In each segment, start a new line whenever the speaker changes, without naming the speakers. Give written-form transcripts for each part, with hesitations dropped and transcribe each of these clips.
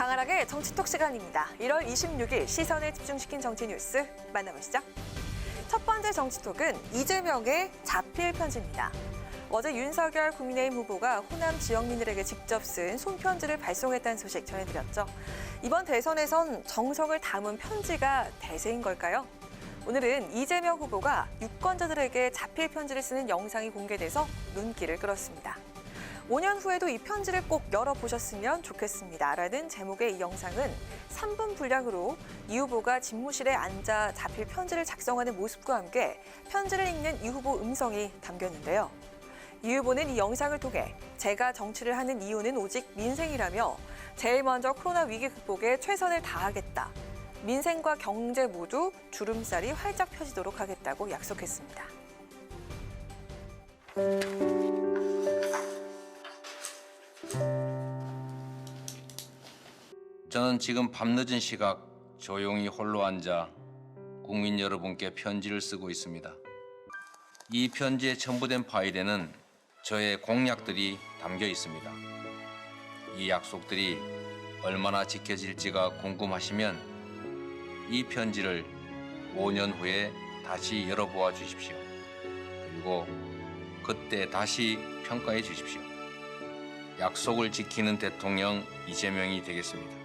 강하락의 정치톡 시간입니다. 1월 26일 시선을 집중시킨 정치 뉴스 만나보시죠. 첫 번째 정치톡은 이재명의 자필 편지입니다. 어제 윤석열 국민의힘 후보가 호남 지역민들에게 직접 쓴 손편지를 발송했다는 소식 전해드렸죠. 이번 대선에선 정성을 담은 편지가 대세인 걸까요? 오늘은 이재명 후보가 유권자들에게 자필 편지를 쓰는 영상이 공개돼서 눈길을 끌었습니다. 5년 후에도 이 편지를 꼭 열어보셨으면 좋겠습니다. 라는 제목의 이 영상은 3분 분량으로 이 후보가 집무실에 앉아 자필 편지를 작성하는 모습과 함께 편지를 읽는 이 후보 음성이 담겼는데요. 이 후보는 이 영상을 통해 제가 정치를 하는 이유는 오직 민생이라며 제일 먼저 코로나 위기 극복에 최선을 다하겠다. 민생과 경제 모두 주름살이 활짝 펴지도록 하겠다고 약속했습니다.
저는 지금 밤늦은 시각 조용히 홀로 앉아 국민 여러분께 편지를 쓰고 있습니다. 이 편지에 첨부된 파일에는 저의 공약들이 담겨 있습니다. 이 약속들이 얼마나 지켜질지가 궁금하시면 이 편지를 5년 후에 다시 열어보아 주십시오. 그리고 그때 다시 평가해 주십시오. 약속을 지키는 대통령 이재명이 되겠습니다.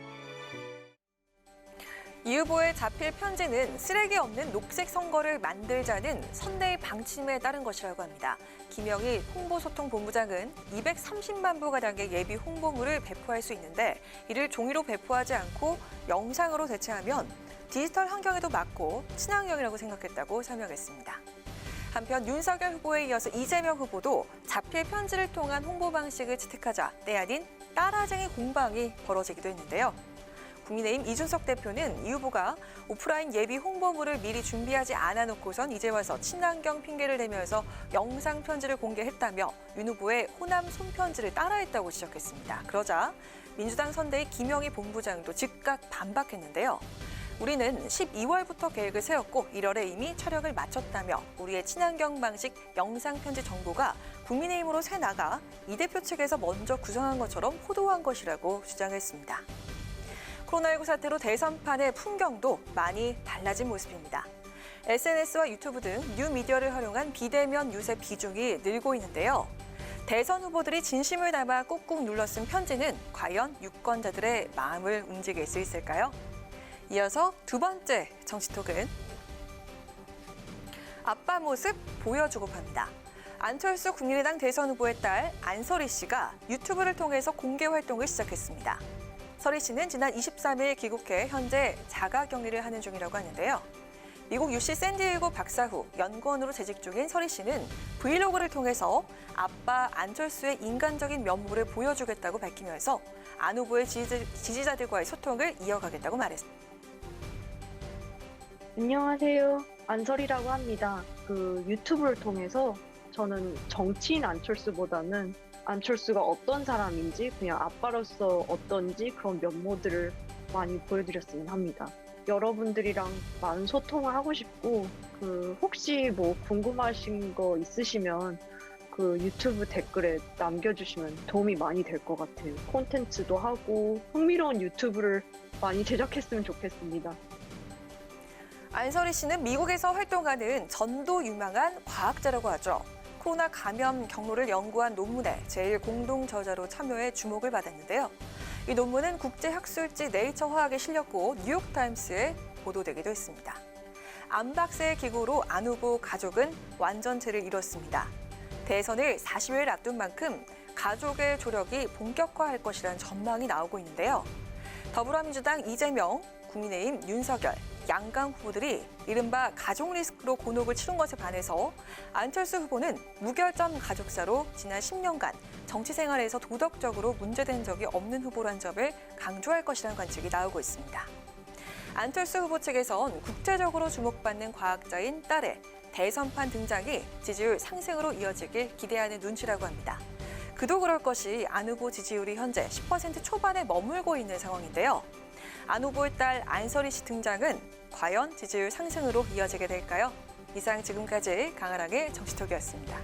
이 후보의 자필 편지는 쓰레기 없는 녹색 선거를 만들자는 선대의 방침에 따른 것이라고 합니다. 김영희 홍보소통본부장은 230만 부가량의 예비 홍보물을 배포할 수 있는데 이를 종이로 배포하지 않고 영상으로 대체하면 디지털 환경에도 맞고 친환경이라고 생각했다고 설명했습니다. 한편 윤석열 후보에 이어서 이재명 후보도 자필 편지를 통한 홍보 방식을 채택하자 때 아닌 따라쟁이 공방이 벌어지기도 했는데요. 국민의힘 이준석 대표는 이 후보가 오프라인 예비 홍보물을 미리 준비하지 않아놓고선 이제 와서 친환경 핑계를 대면서 영상 편지를 공개했다며 윤 후보의 호남 손편지를 따라했다고 지적했습니다. 그러자 민주당 선대위 김영희 본부장도 즉각 반박했는데요. 우리는 12월부터 계획을 세웠고 1월에 이미 촬영을 마쳤다며 우리의 친환경 방식 영상 편지 정보가 국민의힘으로 새나가 이 대표 측에서 먼저 구성한 것처럼 호도한 것이라고 주장했습니다. 코로나19 사태로 대선판의 풍경도 많이 달라진 모습입니다. SNS와 유튜브 등 뉴미디어를 활용한 비대면 유세 비중이 늘고 있는데요. 대선 후보들이 진심을 담아 꾹꾹 눌러 쓴 편지는 과연 유권자들의 마음을 움직일 수 있을까요? 이어서 두 번째 정치톡은 아빠 모습 보여주고 팝니다. 안철수 국민의당 대선 후보의 딸 안설희 씨가 유튜브를 통해서 공개 활동을 시작했습니다. 설희 씨는 지난 23일 귀국해 현재 자가격리를 하는 중이라고 하는데요. 미국 UC 샌디에이고 박사 후 연구원으로 재직 중인 설희 씨는 브이로그를 통해서 아빠 안철수의 인간적인 면모를 보여주겠다고 밝히면서 안 후보의 지지자들과의 소통을 이어가겠다고 말했습니다.
안녕하세요. 안설이라고 합니다. 유튜브를 통해서 저는 정치인 안철수보다는 안철수가 어떤 사람인지 그냥 아빠로서 어떤지 그런 면모들을 많이 보여드렸으면 합니다. 여러분들이랑 많은 소통을 하고 싶고 혹시 뭐 궁금하신 거 있으시면 유튜브 댓글에 남겨주시면 도움이 많이 될 것 같아요. 콘텐츠도 하고 흥미로운 유튜브를 많이 제작했으면 좋겠습니다.
안설희 씨는 미국에서 활동하는 전도 유망한 과학자라고 하죠. 코로나 감염 경로를 연구한 논문에 제일 공동 저자로 참여해 주목을 받았는데요. 이 논문은 국제학술지 네이처 화학에 실렸고 뉴욕타임스에 보도되기도 했습니다. 안박사의 기고로 안 후보 가족은 완전체를 이뤘습니다. 대선을 40일 앞둔 만큼 가족의 조력이 본격화할 것이라는 전망이 나오고 있는데요. 더불어민주당 이재명, 국민의힘 윤석열, 양강 후보들이 이른바 가족 리스크로 곤혹을 치른 것에 반해서 안철수 후보는 무결점 가족사로 지난 10년간 정치 생활에서 도덕적으로 문제된 적이 없는 후보란 점을 강조할 것이라는 관측이 나오고 있습니다. 안철수 후보 측에선 국제적으로 주목받는 과학자인 딸의 대선판 등장이 지지율 상승으로 이어지길 기대하는 눈치라고 합니다. 그도 그럴 것이 안 후보 지지율이 현재 10% 초반에 머물고 있는 상황인데요. 안 후보의 딸 안설희 씨 등장은 과연 지지율 상승으로 이어지게 될까요? 이상 지금까지 강하락의 정치톡이었습니다.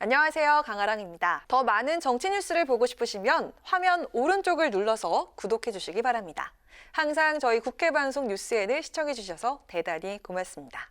안녕하세요. 강아랑입니다. 더 많은 정치 뉴스를 보고 싶으시면 화면 오른쪽을 눌러서 구독해 주시기 바랍니다. 항상 저희 국회 방송 뉴스엔을 시청해 주셔서 대단히 고맙습니다.